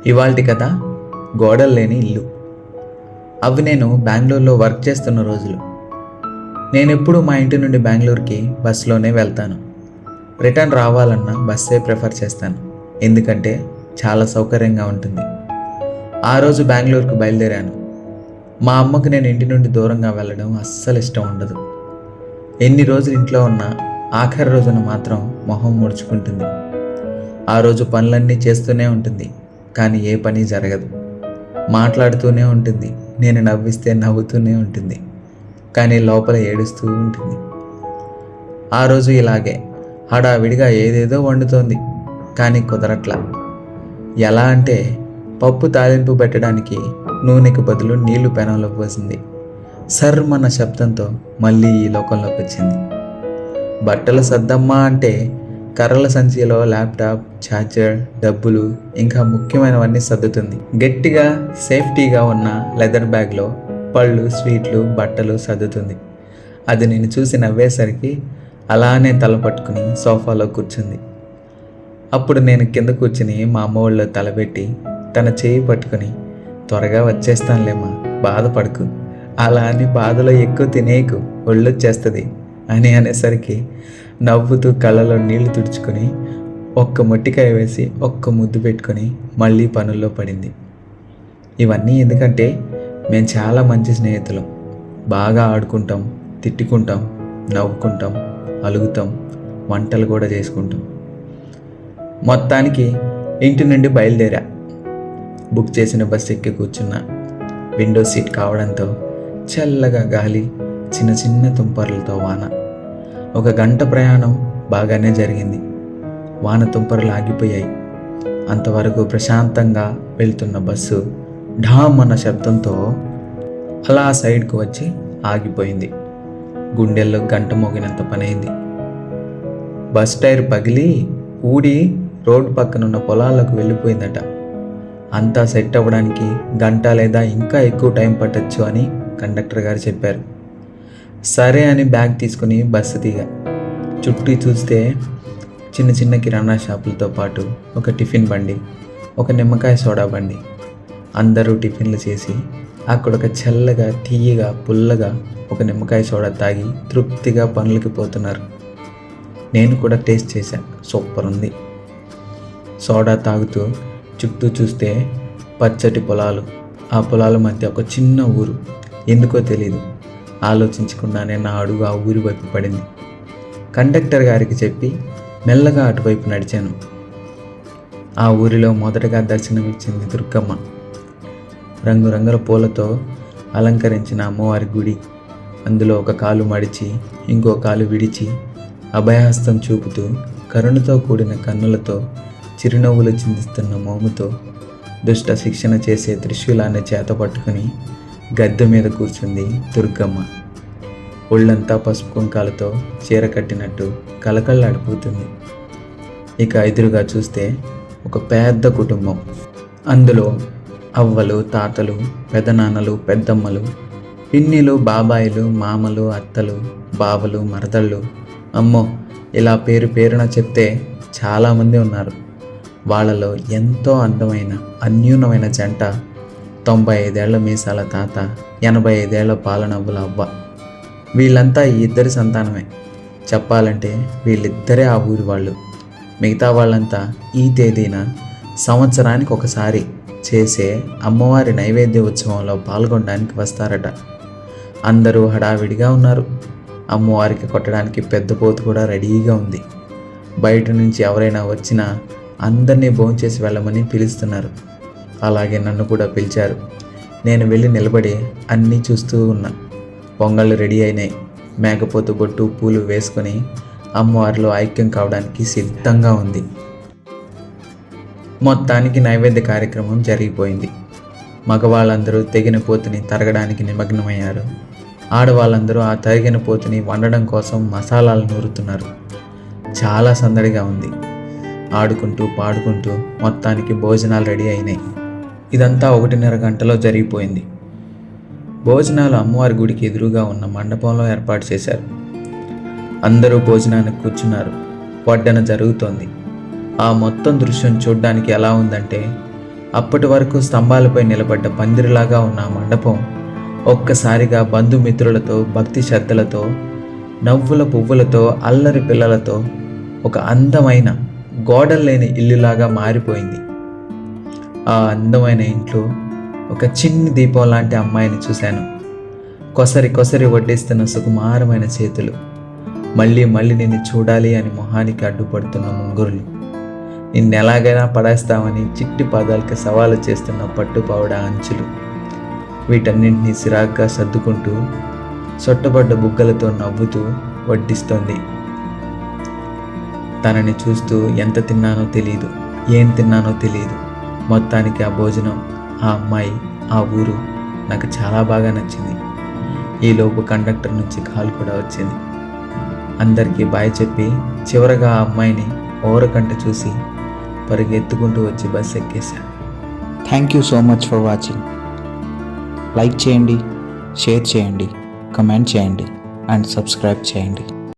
ఇవాల్టి కథ గోడలు లేని ఇల్లు. అవి నేను బెంగళూరులో వర్క్ చేస్తున్న రోజులు. నేను ఎప్పుడూ మా ఇంటి నుండి బెంగళూరుకి బస్సులోనే వెళ్తాను. రిటర్న్ రావాలన్నా బస్సే ప్రిఫర్ చేస్తాను, ఎందుకంటే చాలా సౌకర్యంగా ఉంటుంది. ఆ రోజు బెంగళూరుకు బయలుదేరాను. మా అమ్మకు నేను ఇంటి నుండి దూరంగా వెళ్ళడం అస్సలు ఇష్టం ఉండదు. ఎన్ని రోజులు ఇంట్లో ఉన్నా ఆఖరి రోజున మాత్రం మొహం ముడుచుకుంటుంది. ఆ రోజు పనులన్నీ చేస్తూనే ఉంటుంది, కానీ ఏ పని జరగదు. మాట్లాడుతూనే ఉంటుంది, నేను నవ్విస్తే నవ్వుతూనే ఉంటుంది, కానీ లోపల ఏడుస్తూ ఉంటుంది. ఆ రోజు ఇలాగే హడావిడిగా ఏదేదో వండుతోంది, కానీ కుదరట్లా. ఎలా అంటే పప్పు తాలింపు పెట్టడానికి నూనెకి బదులు నీళ్లు పెనంలో పోసింది. సర్రమన్న శబ్దంతో మళ్ళీ ఈ లోకంలోకి వచ్చింది. బట్టలు సర్దమ్మా అంటే కర్రల సంచిలో ల్యాప్టాప్, ఛార్జర్, డబ్బులు, ఇంకా ముఖ్యమైనవన్నీ సర్దుతుంది. గట్టిగా సేఫ్టీగా ఉన్న లెదర్ బ్యాగ్లో పళ్ళు, స్వీట్లు, బట్టలు సర్దుతుంది. అది నేను చూసి నవ్వేసరికి అలానే తల పట్టుకుని సోఫాలో కూర్చుంది. అప్పుడు నేను కింద కూర్చుని మా అమ్మ ఒళ్ళో తలబెట్టి తన చేయి పట్టుకుని, త్వరగా వచ్చేస్తానులేమ్మా, బాధపడకు, అలా అని బాధలో ఎక్కువ తినేయకు, ఒళ్ళొచ్చేస్తుంది అని అనేసరికి నవ్వుతూ కళ్ళలో నీళ్లు తుడుచుకొని ఒక్క మొట్టికాయ వేసి ఒక్క ముద్దు పెట్టుకొని మళ్ళీ పనుల్లో పడింది. ఇవన్నీ ఎందుకంటే మేము చాలా మంచి స్నేహితులం. బాగా ఆడుకుంటాం, తిట్టుకుంటాం, నవ్వుకుంటాం, అలుగుతాం, వంటలు కూడా చేసుకుంటాం. మొత్తానికి ఇంటి నుండి బయలుదేరా. బుక్ చేసిన బస్సు ఎక్కి కూర్చున్నా. విండో సీట్ కావడంతో చల్లగా గాలి, చిన్న చిన్న తుంపర్లతో వాన. 1 గంట ప్రయాణం బాగానే జరిగింది. వాన తుంపర్లు ఆగిపోయాయి. అంతవరకు ప్రశాంతంగా వెళ్తున్న బస్సు ఢామ్ అన్న శబ్దంతో అలా సైడ్కు వచ్చి ఆగిపోయింది. గుండెల్లో గంట మోగినంత పనైంది. బస్ టైర్ పగిలి ఊడి రోడ్డు పక్కనున్న పొలాలకు వెళ్ళిపోయిందట. అంతా సెట్ అవ్వడానికి గంట లేదా ఇంకా ఎక్కువ టైం పట్టచ్చు అని కండక్టర్ గారు చెప్పారు. సరే అని బ్యాగ్ తీసుకుని బస్సు దిగా. చుట్టూ చూస్తే చిన్న చిన్న కిరాణా షాపులతో పాటు ఒక టిఫిన్ బండి, ఒక నిమ్మకాయ సోడా బండి. అందరూ టిఫిన్లు చేసి అక్కడ ఒక చల్లగా, తీయగా, పుల్లగా ఒక నిమ్మకాయ సోడా తాగి తృప్తిగా పనులకి పోతున్నారు. నేను కూడా టేస్ట్ చేశా, సూపర్ ఉంది. సోడా తాగుతూ చుట్టూ చూస్తే పచ్చటి పొలాలు, ఆ పొలాల మధ్య ఒక చిన్న ఊరు. ఎందుకో తెలీదు, ఆలోచించకుండానే నా అడుగు ఆ ఊరి వైపు పడింది. కండక్టర్ గారికి చెప్పి మెల్లగా అటువైపు నడిచాను. ఆ ఊరిలో మొదటగా దర్శనమిచ్చింది దుర్గమ్మ. రంగురంగుల పూలతో అలంకరించిన అమ్మవారి గుడి. అందులో ఒక కాలు మడిచి ఇంకో కాలు విడిచి అభయహస్తం చూపుతూ, కరుణతో కూడిన కన్నులతో, చిరునవ్వులు చిందిస్తున్న మోముతో, దుష్ట శిక్షణ చేసే త్రిశూలాన్ని చేత పట్టుకుని గద్దె మీద కూర్చుంది దుర్గమ్మ. ఒళ్ళంతా పసుపు కుంకాలతో చీర కట్టినట్టు కలకళ్ళాడిపోతుంది. ఇక ఎదురుగా చూస్తే ఒక పెద్ద కుటుంబం. అందులో అవ్వలు, తాతలు, పెదనాన్నలు, పెద్దమ్మలు, పిన్నిలు, బాబాయిలు, మామలు, అత్తలు, బావలు, మరదళ్ళు, అమ్మో, ఇలా పేరు పేరున చెప్తే చాలామంది ఉన్నారు. వాళ్ళలో ఎంతో అందమైన అన్యూనమైన జంట 95 ఏళ్ల మీసాల తాత, 85 ఏళ్ల పాలనవ్వుల అవ్వ. వీళ్ళంతా ఈ ఇద్దరి సంతానమే. చెప్పాలంటే వీళ్ళిద్దరే ఆ ఊరి వాళ్ళు. మిగతా వాళ్ళంతా ఈ తేదీన సంవత్సరానికి ఒకసారి చేసే అమ్మవారి నైవేద్య ఉత్సవంలో పాల్గొనడానికి వస్తారట. అందరూ హడావిడిగా ఉన్నారు. అమ్మవారికి కొట్టడానికి పెద్ద పోతు కూడా రెడీగా ఉంది. బయట నుంచి ఎవరైనా వచ్చినా అందరినీ భోంచేసి వెళ్ళమని పిలుస్తున్నారు. అలాగే నన్ను కూడా పిలిచారు. నేను వెళ్ళి నిలబడి అన్నీ చూస్తూ ఉన్నా. పొంగళ్ళు రెడీ అయినాయి. మేకపోతు బొట్టు, పూలు వేసుకొని అమ్మవారిలో ఐక్యం కావడానికి సిద్ధంగా ఉంది. మొత్తానికి నైవేద్య కార్యక్రమం జరిగిపోయింది. మగవాళ్ళందరూ తెగిన పోతుని తరగడానికి నిమగ్నమయ్యారు. ఆడవాళ్ళందరూ ఆ తరిగిన పోతుని వండడం కోసం మసాలాలు నూరుతున్నారు. చాలా సందడిగా ఉంది. ఆడుకుంటూ పాడుకుంటూ మొత్తానికి భోజనాలు రెడీ అయినాయి. ఇదంతా 1.5 గంటలో జరిగిపోయింది. భోజనాలు అమ్మవారి గుడికి ఎదురుగా ఉన్న మండపంలో ఏర్పాటు చేశారు. అందరూ భోజనానికి కూర్చున్నారు. వడ్డన జరుగుతోంది. ఆ మొత్తం దృశ్యం చూడ్డానికి ఎలా ఉందంటే అప్పటి వరకు స్తంభాలపై నిలబడ్డ పందిరిలాగా ఉన్న ఆ మండపం ఒక్కసారిగా బంధుమిత్రులతో, భక్తి శ్రద్ధలతో, నవ్వుల పువ్వులతో, అల్లరి పిల్లలతో ఒక అందమైన గోడల్లేని ఇల్లులాగా మారిపోయింది. ఆ అందమైన ఇంట్లో ఒక చిన్ని దీపం లాంటి అమ్మాయిని చూశాను. కొసరి కొసరి వడ్డిస్తున్న సుకుమారమైన చేతులు, మళ్ళీ మళ్ళీ నిన్ను చూడాలి అని మొహానికి అడ్డుపడుతున్న ముంగురులు, నిన్నెలాగైనా పడేస్తామని చిట్టి పాదాలకి సవాలు చేస్తున్న పట్టుపావడ అంచులు, వీటన్నింటినీ సిరాగ్గా సర్దుకుంటూ సొట్టబడ్డ బుగ్గలతో నవ్వుతూ వడ్డిస్తోంది. తనని చూస్తూ ఎంత తిన్నానో తెలియదు, ఏం తిన్నానో తెలియదు. మొత్తానికి ఆ భోజనం, ఆ అమ్మాయి, ఆ ఊరు నాకు చాలా బాగా నచ్చింది. ఈలోపు కండక్టర్ నుంచి కాల్ కూడా వచ్చింది. అందరికీ బాయ్ చెప్పి చివరగా ఆ అమ్మాయిని ఓరకంట చూసి పరిగెత్తుకుంటూ వచ్చి బస్ ఎక్కేశా. Thank you so much for watching. Like చేయండి, షేర్ చేయండి, కమెంట్ చేయండి అండ్ సబ్స్క్రైబ్ చేయండి.